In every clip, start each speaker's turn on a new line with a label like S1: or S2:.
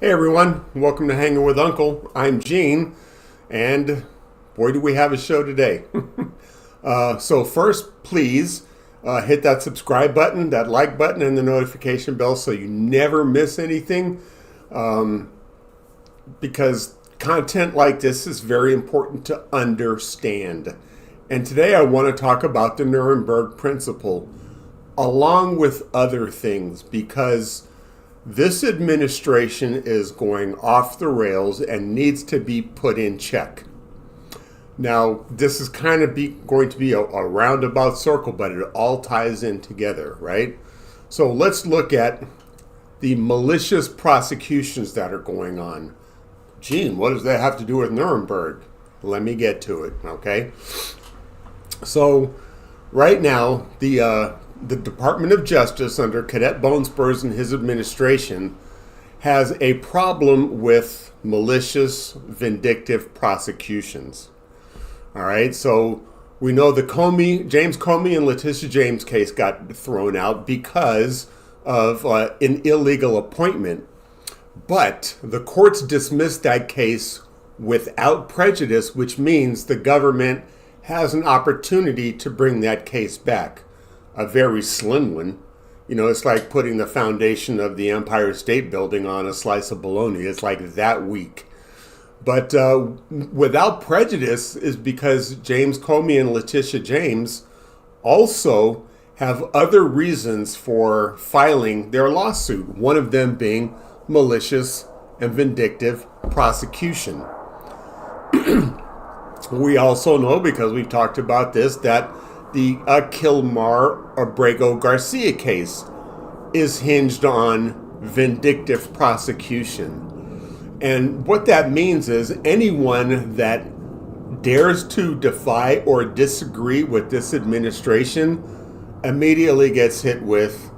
S1: Hey everyone, welcome to Hanging with Uncle. I'm Gene, and boy do we have a show today. So first, please hit that subscribe button, that like button, and the notification bell so you never miss anything, because content like this is very important to understand. And today I want to talk about the Nuremberg Principle, along with other things, because this administration is going off the rails and needs to be put in check. Now, this is kind of going to be a roundabout circle, but it all ties in together, right? So let's look at the malicious prosecutions that are going on. Gene, what does that have to do with Nuremberg? Let me get to it, okay? So right now, the Department of Justice under Cadet Bonespurs and his administration has a problem with malicious, vindictive prosecutions. All right, so we know the James Comey and Letitia James case got thrown out because of an illegal appointment, but the courts dismissed that case without prejudice, which means the government has an opportunity to bring that case back. A very slim one. You know, it's like putting the foundation of the Empire State Building on a slice of bologna. It's like that weak. But without prejudice is because James Comey and Letitia James also have other reasons for filing their lawsuit, one of them being malicious and vindictive prosecution. We also know, because we've talked about this, that the Kilmar Abrego Garcia case is hinged on vindictive prosecution. And what that means is anyone that dares to defy or disagree with this administration immediately gets hit with,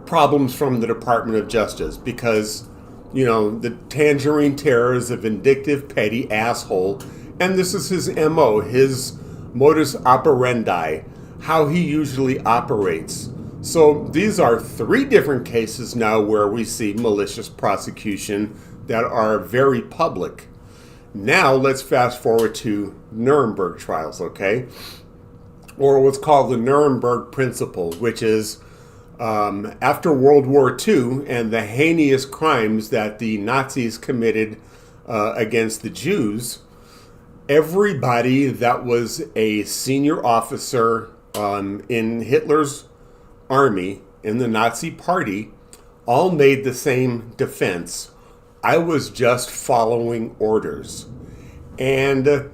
S1: problems from the Department of Justice, because, the Tangerine Terror is a vindictive, petty asshole. And this is his MO, his modus operandi, how he usually operates. So these are 3 different cases now where we see malicious prosecution that are very public. Now let's fast forward to Nuremberg trials, okay? Or what's called the Nuremberg Principle, which is after World War II and the heinous crimes that the Nazis committed against the Jews, everybody that was a senior officer in Hitler's army, in the Nazi party, all made the same defense. I was just following orders. And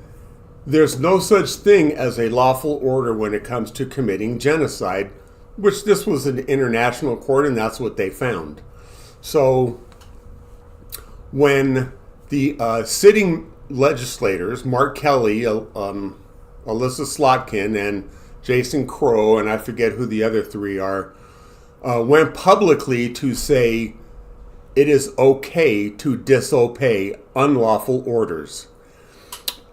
S1: there's no such thing as a lawful order when it comes to committing genocide, which this was an international court, and that's what they found. So when the sitting legislators, Mark Kelly, Alyssa Slotkin, and Jason Crow, and I forget who the other 3 are, went publicly to say it is okay to disobey unlawful orders.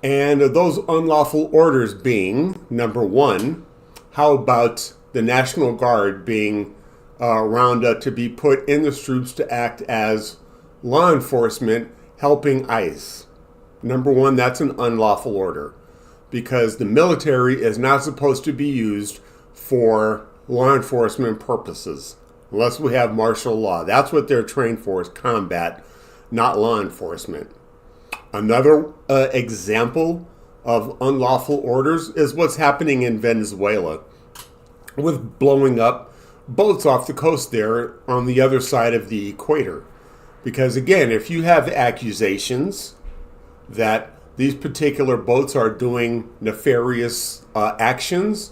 S1: And those unlawful orders being, number 1, how about the National Guard being rounded up to be put in the troops to act as law enforcement helping ICE? Number 1, that's an unlawful order, because the military is not supposed to be used for law enforcement purposes unless we have martial law. That's what they're trained for, is combat, not law enforcement. Another example of unlawful orders is what's happening in Venezuela with blowing up boats off the coast there on the other side of the equator. Because again, if you have accusations that these particular boats are doing nefarious actions,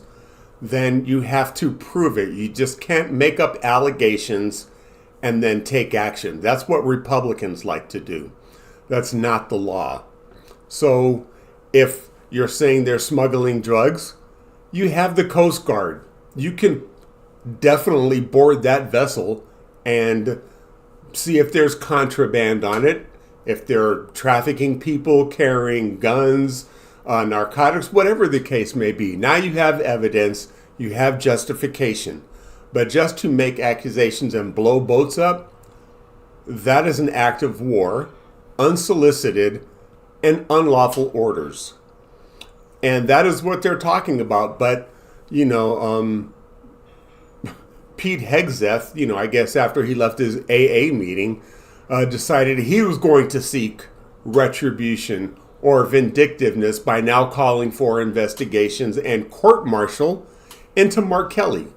S1: then you have to prove it. You just can't make up allegations and then take action. That's what Republicans like to do. That's not the law. So if you're saying they're smuggling drugs, you have the Coast Guard. You can definitely board that vessel and see if there's contraband on it, if they're trafficking people, carrying guns, narcotics, whatever the case may be. Now you have evidence, you have justification. But just to make accusations and blow boats up, that is an act of war, unsolicited, and unlawful orders. And that is what they're talking about. But, Pete Hegseth, I guess after he left his AA meeting, decided he was going to seek retribution or vindictiveness by now calling for investigations and court-martial into Mark Kelly.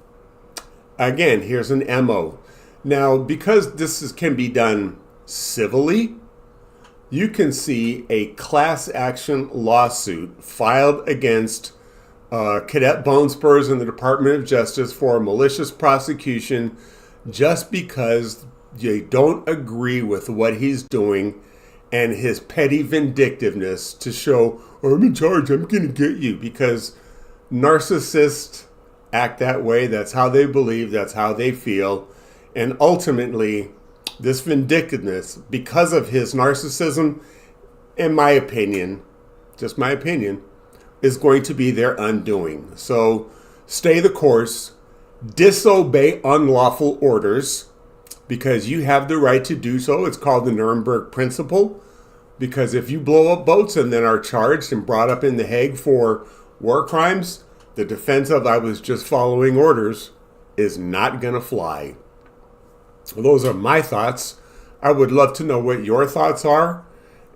S1: Again, here's an MO. Now, because can be done civilly, you can see a class action lawsuit filed against Cadet Bone Spurs in the Department of Justice for a malicious prosecution just because you don't agree with what he's doing and his petty vindictiveness to show, I'm in charge, I'm going to get you. Because narcissists act that way. That's how they believe. That's how they feel. And ultimately, this vindictiveness, because of his narcissism, in my opinion, just my opinion, is going to be their undoing. So stay the course, disobey unlawful orders, because you have the right to do so. It's called the Nuremberg Principle. Because if you blow up boats and then are charged and brought up in The Hague for war crimes, the defense of I was just following orders is not going to fly. Those are my thoughts. I would love to know what your thoughts are.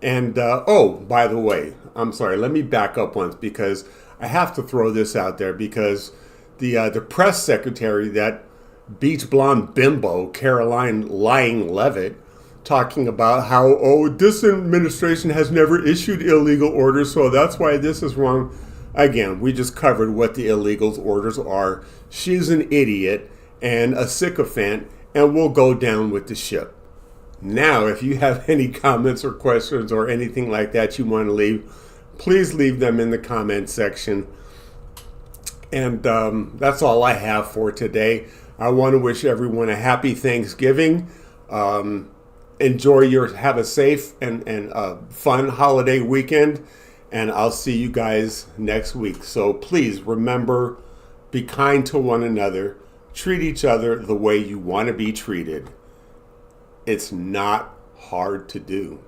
S1: And, by the way, I'm sorry, let me back up once because I have to throw this out there because the press secretary, that beach blonde bimbo, Caroline Lying Levitt, talking about how, this administration has never issued illegal orders, so that's why this is wrong. Again, we just covered what the illegal orders are. She's an idiot and a sycophant and will go down with the ship. Now, if you have any comments or questions or anything like that you want to leave, please leave them in the comment section. And that's all I have for today. I want to wish everyone a happy Thanksgiving. Have a safe and fun holiday weekend. And I'll see you guys next week. So please remember, be kind to one another. Treat each other the way you want to be treated. It's not hard to do.